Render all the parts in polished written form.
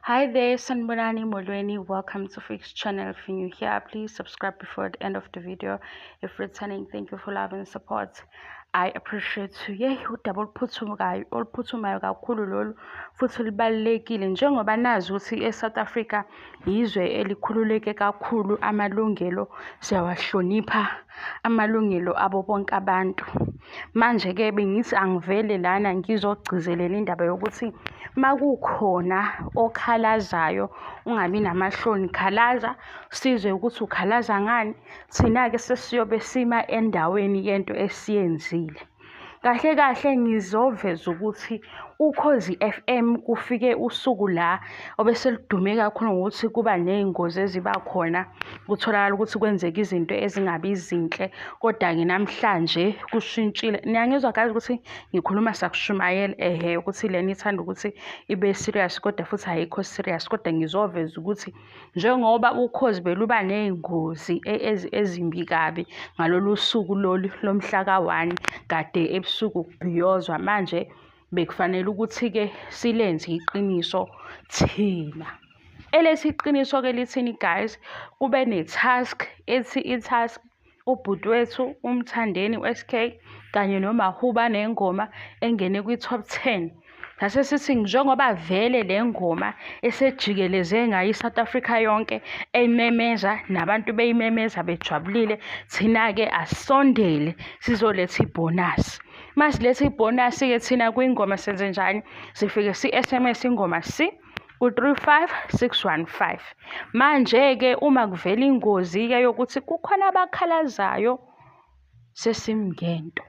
Hi there, Sanbonani Molweni. Welcome to Fix channel. If you're new here, please subscribe before the end of the video. If returning, thank you for love and support. I appreciate you. Yeah, udaba oluphuthumayo kakhulu lolu futhi libalulekile njengoba nazi ukuthi eSouth Africa izwe elikhululeke kakhulu, amalungelo siyawahlonipha, amalungelo abo bonke abantu. Manje ke bengithi angivele lana ngizogcizelela indaba yokuthi makukhona okhalazayo ungabi namahloni, khalaza sizwe ukuthi ukhalaza ngani. Thina-ke sesiyobe sima endaweni yento esiyenzile. Kahle kahle ngizoveza ukuthi Ukhozi FM kufike usuku la obese lidume kakhulu ngokuthi kuba ney'ngozi eziba khona, kutholakala ukuthi kwenzeka izinto ezingabi zinhle, kodwa-ke namhlanje kushintshile. Niyangizwa guys ukuthi ngikhuluma sakushumayela ukuthi lena ithanda ukuthi ibe serious kodwa futhi ayikho serious, kodwa ngizoveza ukuthi njengoba Ukhozi beluba ney'ngozi ezimbi kabi ngalolu suku lolu lomhla ka-1 kade ebusuku kubhiyozwa, manje bekufanele ukuthi-ke silenze iqiniso thina. Elethi iqiniso-ke lithini guys? Kube ne-task ethi i-task ubhuti wethu uMthandeni SK kanye noMahuba nengoma engene kwi-top 10. Sase sithi njengoba vele le ngoma esejikeleze ngayo iSouth Africa yonke eyimemeza nabantu beyimemeza bejabulile, thina-ke asondele sizoletha ibhonasi. Masiletha ibhonasi-ke thina kwingoma senze njani? Sifike si-SMS ingoma ku-35615. Manje-ke uma kuvela ingozi-ke yokuthi kukhona abakhalazayo, sesimngento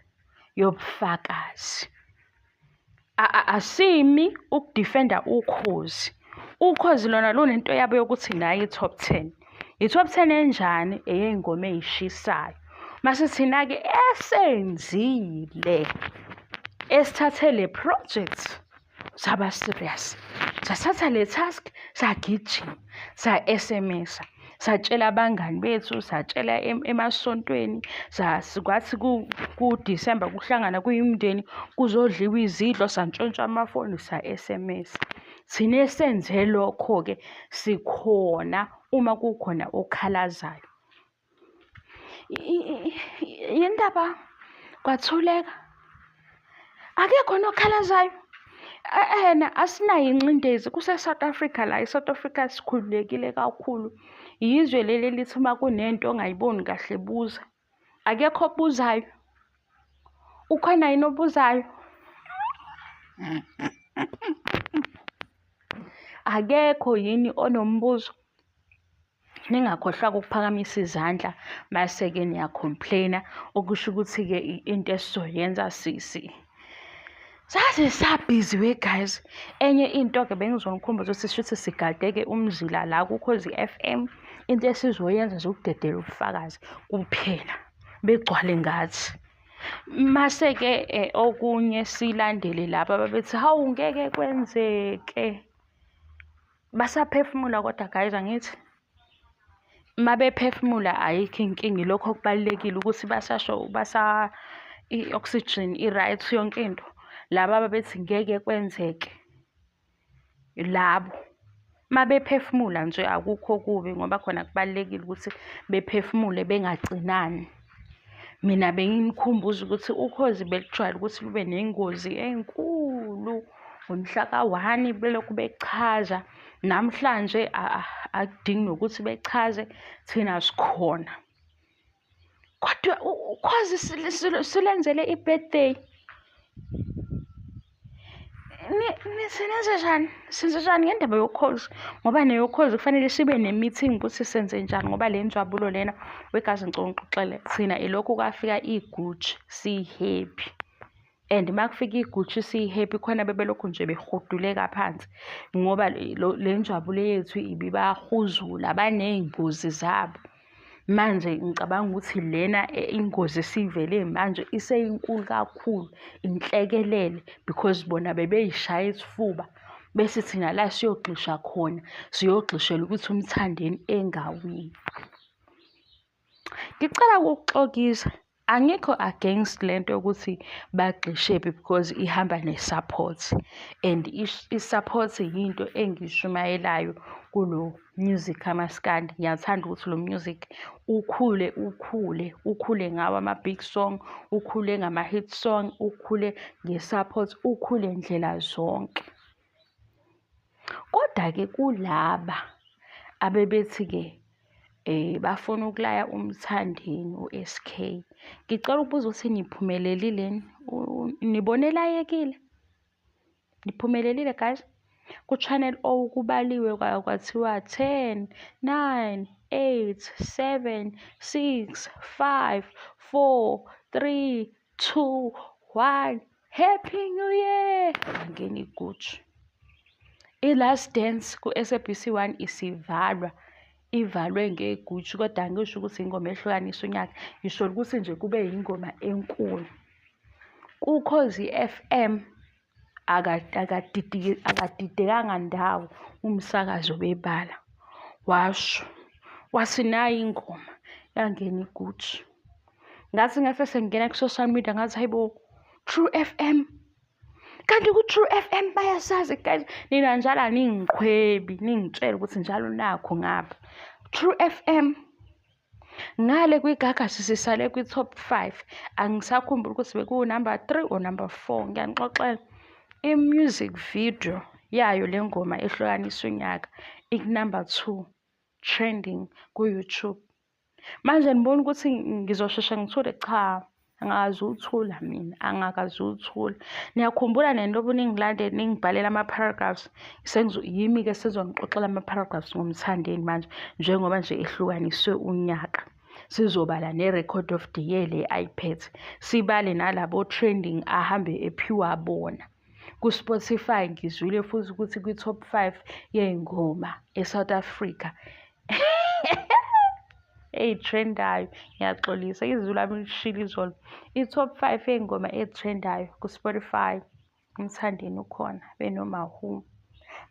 yobufakazi. Asimi ukudifenda Ukhozi. Ukhozi lona lunento yabo yokuthi nayo i-top 10. I-top 10 enjani? Eyey'ngoma ey'shisayo. Mase thina-ke esenzile esithathe le project saba serious, sathatha le task sagijima, sa-SMS, satshela abangani bethu, satshela emasontweni, kwathi ku-December kuhlangana kuyimndeni kuzodliwa izidlo, santshontsha amafoni, sa-SMS. Thina esenze lokho-ke sikhona uma kukhona okhalazayo. Yindaba kwathuleka, akekho nokhalazayo. Asinayo ingcindezi kuse-South Africa la. I-South Africa sikhululekile kakhulu. Yizwe leli lithi uma kunento ongayiboni kahle buza. Akekho obuzayo. Ukhona yini obuzayo? Akekho yini onombuzo? Ningakhohlwa ukuphakamisa izandla mase-ke niya-complain-a, okusho ukuthi-ke into esizoyenza saze sabhiziwe guys. Enye into-ke bengizonikhumbuza ukuthi shuthi sigade-ke umzila la kuKhozi FM. Into esizoyenza nje ukudedela ubufakazi kuphela, begcwale ngathi. Mase-ke okunye silandele laba babethi hawu ngeke kwenzeke, basaphefumula kodwa guys angithi mabephefumula ayikho inkinga. Ilokho okubalulekile ukuthi basasho i-oxygen i-right yonke into. Laba babethi ngeke kwenzeke, labo mabephefumula nje akukho kubi ngoba khona kubalulekile ukuthi bephefumule bengagcinani. Mina benginikhumbuza ukuthi Ukhozi belujwayele ukuthi lube nengozi enkulu ngomhla ka-1 belokhu bechaza. Namhlanje akudingi nokuthi bechaze, thina sikhona. Kodwa Ukhozi silenzele i-birthday. Senze njani ngendaba yokhozi? Ngoba neyokhozi kufanele sibe ne-meeting ukuthi senze njani ngoba le njabulo lena wegazi ngicela ngixoxele. Thina ilokhu kwafika iGucci si-happy, and makufika iGucci si-happy khona bebelokhu nje behuduleka phansi ngoba le njabulo yethu ibibahuzula, baney'ngozi zabo. Manje ngicabanga ukuthi lena ingozi esivele manje iseyinkulu kakhulu, inhlekelele, because bona bebeyishaya isifuba bese thina la siyogxisha khona, siyogxishela ukuthi uMthandeni engawini. Ngicela ukuxokisa, Angikho against lento yokuthi bagxishephi because ihamba ne-support, and i-support yinto engishumayelayo kulo music kamaskandi. Ngiyathanda ukuthi lo music ukhule ngawo ama-big song, ukhule ngama-hit song, ukhule nge-support, ukhule ndlela zonke. Kodwa-ke kulaba abebethi-ke bafuna ukulaya uMthandeni u-SK, ngicela ukubuza ukuthi niphumelelile, nibone layekile? Niphumelelile guys? Ku-channel O kubaliwe kwathiwa 10, 9, 8, 7, 6, 5, 4, 3, 2, 1. Happy New Year! Angeni igutshu. I-Last Dance ku-SABC 1 ivalwe ngegutshu, kodwa angisho ukuthi ingoma ehlukanisa unyaka, ngisho ukuthi nje kube ingoma enkulu. Ukhozi FM akadidekanga ndawo umsakazo bebala, washo wathi nayi ingoma yangena igutshu. Ngathi ngase sengena ku-social media ngathi hayibo, True FM, kanti ku-True FM bayasazi guys, nina njalo aningikhwebi ningitshela ukuthi njalo nakho ngapha. True FM ngale kwigagasi sisale kwi-top 5, angisakhumbula ukuthi bekuwu number 3 or number 4. Ngiyanixoxela, i-music video yayo le ngoma ehlukanisa unyaka iku-number 2 trending ku-YouTube. Manje nibona ukuthi ngizosheshe ngithule? Cha, angakazuthula mina, angakazuthula. Niyakhumbula nentoba ningilandele ningibhalela ama-paragraphs, yimi-ke sizonixoxela ama-paragraphs ngomthandeni manje, njengoba nje ehlukaniswe unyaka. Sizobala ne-record of the year le ayiphethe, sibale nalabo trending ahambe ephiwa bona. Ku-Spotify ngizwile futhi ukuthi kwi-top 5 yey'ngoma e-South Africa ey'trendayo. Ngiyaxolisa, izulu lami lishilo izolo. I-top 5 yey'ngoma ey'trendayo ku-Spotify, Umthandeni ukhona, benoMahu.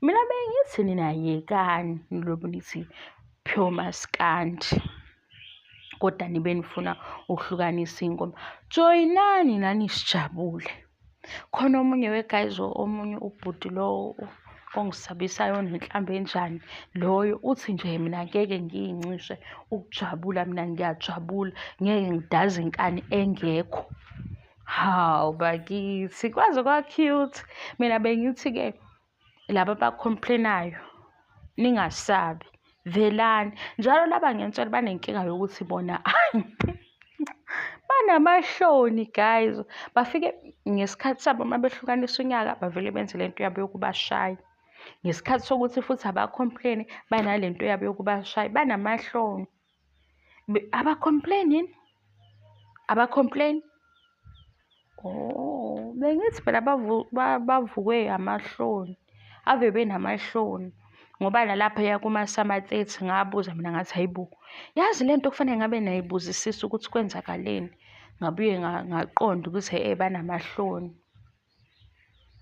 Mina bengithi nina yekani nilobu nithi pure maskandi, kodwa nibe nifuna ukuhlukanisa ingoma. Joyinani nani sijabule. Khona omunye we-guys, omunye ubhuti lo ongisabisayo onenhlamvu enjani loyo, uthi nje mina ngeke ngiyincishe ukujabula, mina ngiyajabula, ngeke ngidaze inkani engekho. Hawu bakithi, kwaze kwa-cute. Mina bengithi-ke laba abacomplainayo ningasabi, velani. Njalo laba ngiyantshela banenkinga yokuthi bona banamahloni guys, bafike ngesikhathi sabo uma behlukanisa unyaka bavele benze lento yabo yokubashaya. Ngesikhathi sokuthi futhi abacomplaini banalento yabo yokubashaya, banamahloni. Abacomplaini yini? Abacomplaini? Oh, bengithi phela bavukwe amahloni, ave benamahloni. Ngoba nalaphaya kuma-Summer 30 ngabuza mina ngathi hayibo, yazi lento kufanele ngabe nayibuzisisa ukuthi kwenzakaleni. Ngabuye ngaqonda ukuthi banamahloni.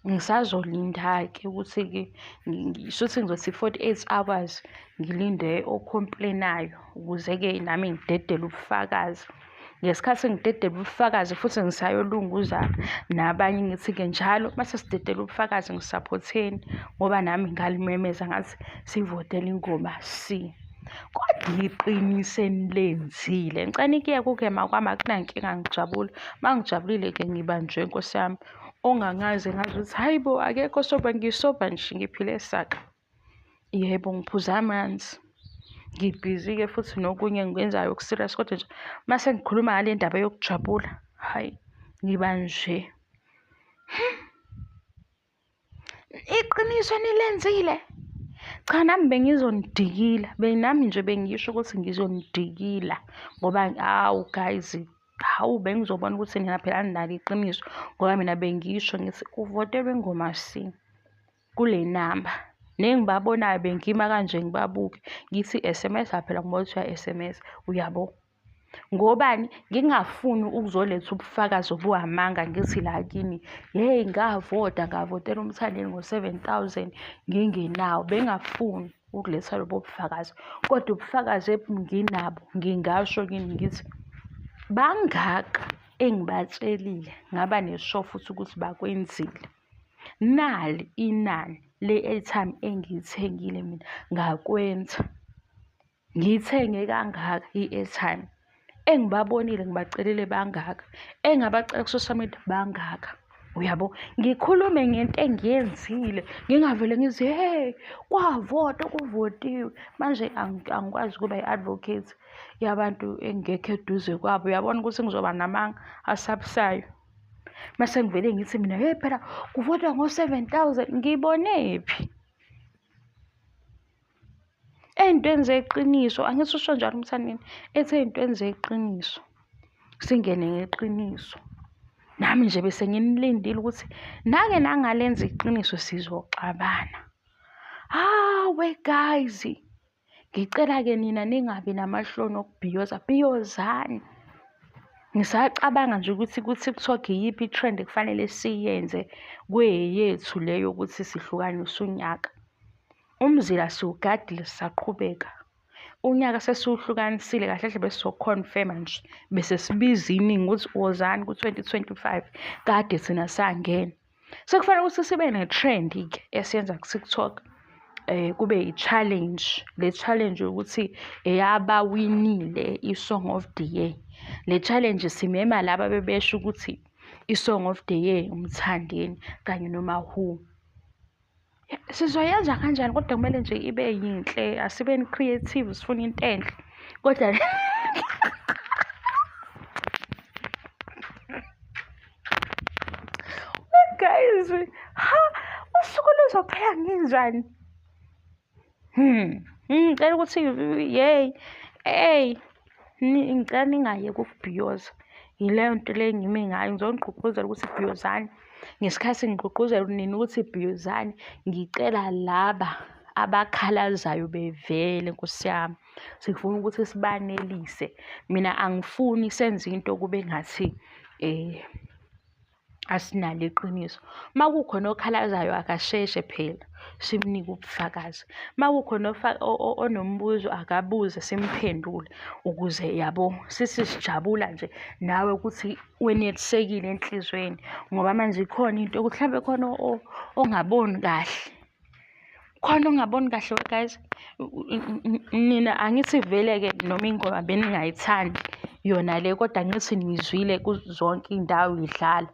Ngisazolinda-ke ukuthi-ke shuthi ngizothi 48 hours ngilinde ocomplainayo ukuze-ke nami ngidedele ubufakazi. Ngesikhathi ngidedele ubufakazi futhi ngisayolunguza nabanye ngithi-ke njalo mase sidedele ubufakazi ngisaphotheni, ngoba nami ngalimemeza ngathi sivotele ingoma C. Kodwa iqinise nilenzile. Ngicela nikuyeke ukema kwami, akunankinga, ngijabule. Uma ngijabulile-ke ngibanjwe Nkosi yami. Ongangaze ngazi ukuthi hayibo akekho soba, ngisoba nje, ngiphile saka. Yebo, ngiphuza amanzi. Ngibhizi-ke futhi nokunye ngikwenzayo oku-serious, kodwa nje mase ngikhuluma ngale ndaba yokujabula, hayi ngibanje. Iqiniso nilenzile. Cha, nami bengizonidikila, nami nje bengisho ukuthi ngizonidikila ngoba hawu guys, hawu bengizobona ukuthi nina phela aninalo iqiniso, ngoba mina bengisho ngithi kuvotelwe ingoma C kule namba. Nengibabonayo bengima kanje ngibabuke ngithi SMS phela ngibona ukuthi uya-SMS, uyabo. Ngobani? Ngingafuni ukuzoletha ubufakazi obuhamanga ngithi la kini, hey ngavotela uMthandeni ngo-7,000 ngingenawo. Bengafuni ukuletha lobo bufakazi, kodwa ubufakazi nginabo. Ngingasho kini ngithi bangaka engibatshelile ngaba neshofu futhi ukuthi bakwenzile. Nali inani le-airtime engiyithengile mina ngakwenza. Ngiyithenge kangaka i-airtime. Engibabonile ngibacelile bangaka. Engabacela ku-social media bangaka. Uyabo, ngikhulume ngento engiyenzile, ngingavele ngithi hey, kwavota kuvotiwe. Manje angikwazi ukuba i-advocate yabantu engekho eduze kwabo. Uyabona ukuthi ngizoba namanga asabusayo. Mase ngivele ngithi mina hey phela kuvotwa ngo-7,000 ngibonephi? Ey'ntweni zeqiniso, angithi usho njalo umthandeni, ethi ey'ntweni zeqiniso singene ngeqiniso. Nami nje bese nginilindile ukuthi nake nangalenza iqiniso sizoxabana. Hawe guys, ngicela-ke nina ningabi namahloni okubhiyoza, bhiyozani. Ngisacabanga nje ukuthi ku-TikTok iyiphi i-trend ekufanele siyenze kweyethu leyo ukuthi sihlukanise unyaka. Umzila siwugadile sisaqhubeka. Unyaka sesiwuhlukanisile kahle kahle bese sokhonfirma nje bese sibiza iningi ukuthi wozani ku-2025 kade thina sangena. Sekufanele ukuthi sibe ne-trend-ke esiyenza ku-TikTok. Kube i-challenge. Le challenge ukuthi eyabawinile i-Song of the Year. Le challenge simema laba bebesho ukuthi i-Song of the Year uMthandeni kanye noMaHu. Sizoyenza kanjani kodwa kumele nje ibe yinhle, asibe creative, sifuna into enhle. Kodwa guys, usuku luzophela nginjani? Ngicela ukuthi ngicela ningayeki ukubhiyoza. Yileyo nto le engime ngayo. Ngizonigqugquzela ukuthi bhiyozani. Ngesikhathi ngigqugquzela nina ukuthi bhiyozani, ngicela laba abakhalazayo bevele, Nkosi yami. Sifuna ukuthi sibanelise. Mina angifuni senze into kube ngathi asinalo iqiniso. Uma kukhona okhalazayo akasheshe phela simnike ubufakazi. Uma kukhona onombuzo akabuze simphendule ukuze yabo sisijabula nje nawe ukuthi wenelisekile enhlizweni. Ngoba manje ikhona into ukuthi mhlawumbe khona ongaboni kahle. Khona ongaboni kahle guys. Nina angithi vele-ke noma ingoma beningayithandi yona le, kodwa ngithi nizwile kuzonke iy'ndawo idlala.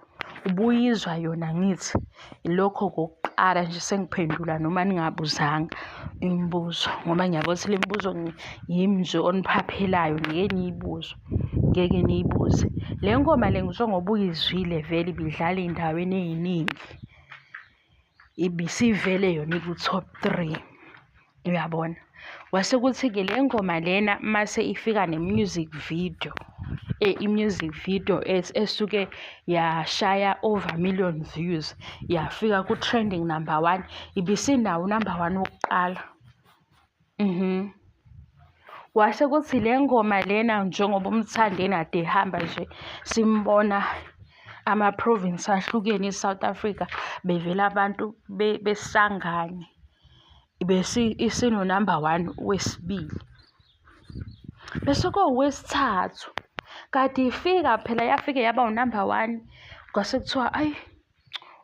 Ubuyizwa yona ngithi ilokho kokuqala nje sengiphendula noma ningabuzanga imibuzo. Ngoba ngiyabona ukuthi le mibuzo yimi nje oniphaphelayo, ngeke niyibuze. Ngeke niyibuze. Le ngoma le ngisho ngoba uyizwile vele ibidlala ey'ndaweni ey'ningi. Ibisivele yona iku-top 3. Uyabona? Kwase kuthi-ke le ngoma lena mase ifika ne-music video. I-music video esuke yashaya over 1 million views, yafika ku-trending number 1, ibisinawo number 1 wokuqala. Kwase kuthi le ngoma lena njengoba uMthandeni ade ehamba nje simbona ama-province ahlukene e-South Africa bevela abantu besangane. Bese isino number 1 wesibili. Bese kowesithathu. Kade ifika phela yafike yaba u-number 1. Kwase kuthiwa ayi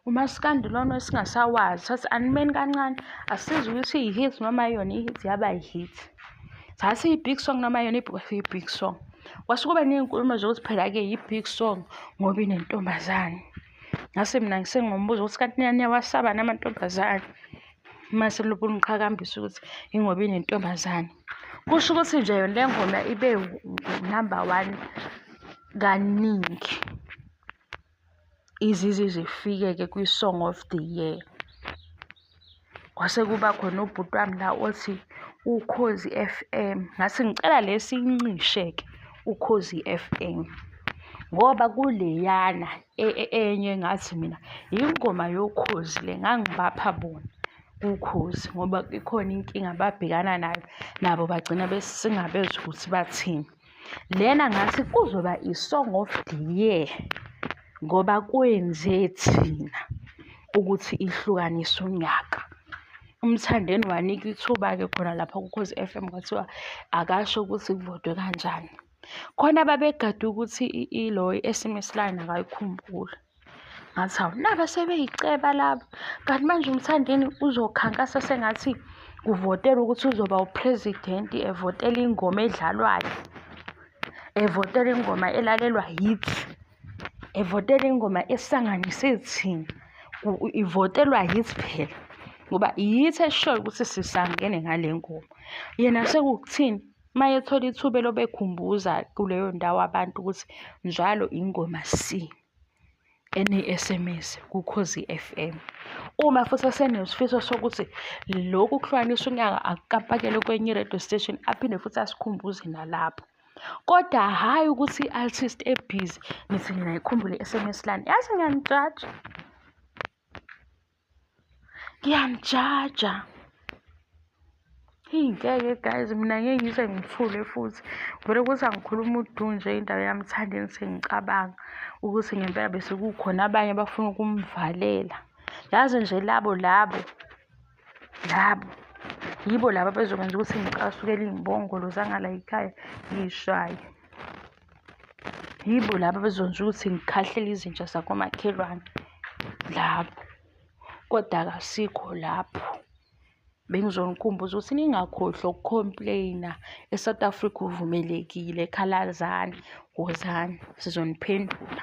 uMaskandi lona esingasawazi. Sathi animeni kancane asizwe ukuthi i-hit noma yona i-hit yaba i-hit. Sathi i-big song noma yona i-big song. Kwase kuba ney'nkulumo zokuthi phela-ke i-big song ngoba inentombazane. Ngase mina ngisengombuzo ukuthi kanti niyawasaba namantombazane. Mase lobu ngiqhakambisa ukuthi ingoba inentombazane. Kusho ukuthi nje yona le ngoma ibe number 1 kaningi. Izize zifike-ke kwi-Song of the Year. Kwase kuba khona ubhuti wami la othi Ukhozi FM. Ngase ngicela lesi incishe-ke Ukhozi FM. Ngoba kuleyana enye ngathi mina ingoma yokhozi le ngangibapha bona ukhozi ngoba ikhona inkinga ababhekana nayo nabo bagcina besingabezwa ukuthi bathini. Lena ngathi kuzoba i-Song of the Year ngoba kwenze thina ukuthi ihlukanise unyaka. UMthandeni wanika ithuba-ke khona lapha kuKhozi FM kwathiwa akasho ukuthi kuvotwe kanjani. Khona babegada ukuthi lo i-SMS line akayikhumbuli. Ngathi hawu naba sebeyiceba laba. Kanti manje uMthandeni uzokhankasa sengathi uvotela ukuthi uzoba upresident, evotela ingoma edlalwayo, evotela ingoma elalelwa yithi, evotela ingoma esanganise thina, ivotelwa yithi phela. Ngoba yithi eshoyo ukuthi sisangene ngale ngoma. Yena sekukuthini mayethola ithuba lobekhumbuza kuleyo ndawo abantu ukuthi njalo ingoma C ene-SMS kuKhozi FM. Uma futhi esenesifiso sokuthi lokhu kuhlukanisa unyaka akukapakele kwenye i-radio station, aphinde futhi asikhumbuze nalapho. Kodwa hhayi ukuthi i-artist ebhizi nithi nina ayikhumbule i-SMS line. Yazi ngiyanijaja, ngiyanijaja. Ngeke guys, mina ngeke ngize ngithule futhi. Vele ukuthi angikhuluma udu nje indaba yaMthandeni sengicabanga ukuthi ngempela bese kukhona abanye abafuna ukumvalela. Yazi nje labo yibo laba bezokwenza ukuthi ngicasukele iy'mbongolo zangala yikhaya ngiy'shaye. Yibo laba bezokwenza ukuthi ngikhahlele izinja zakomakhelwane labo. Kodwa akasikho lapho. Bengizonikhumbuza ukuthi ningakhohlwa uku-complain-a. eSouth Africa uvumelekile, khalazani, wozani, sizoniphendula.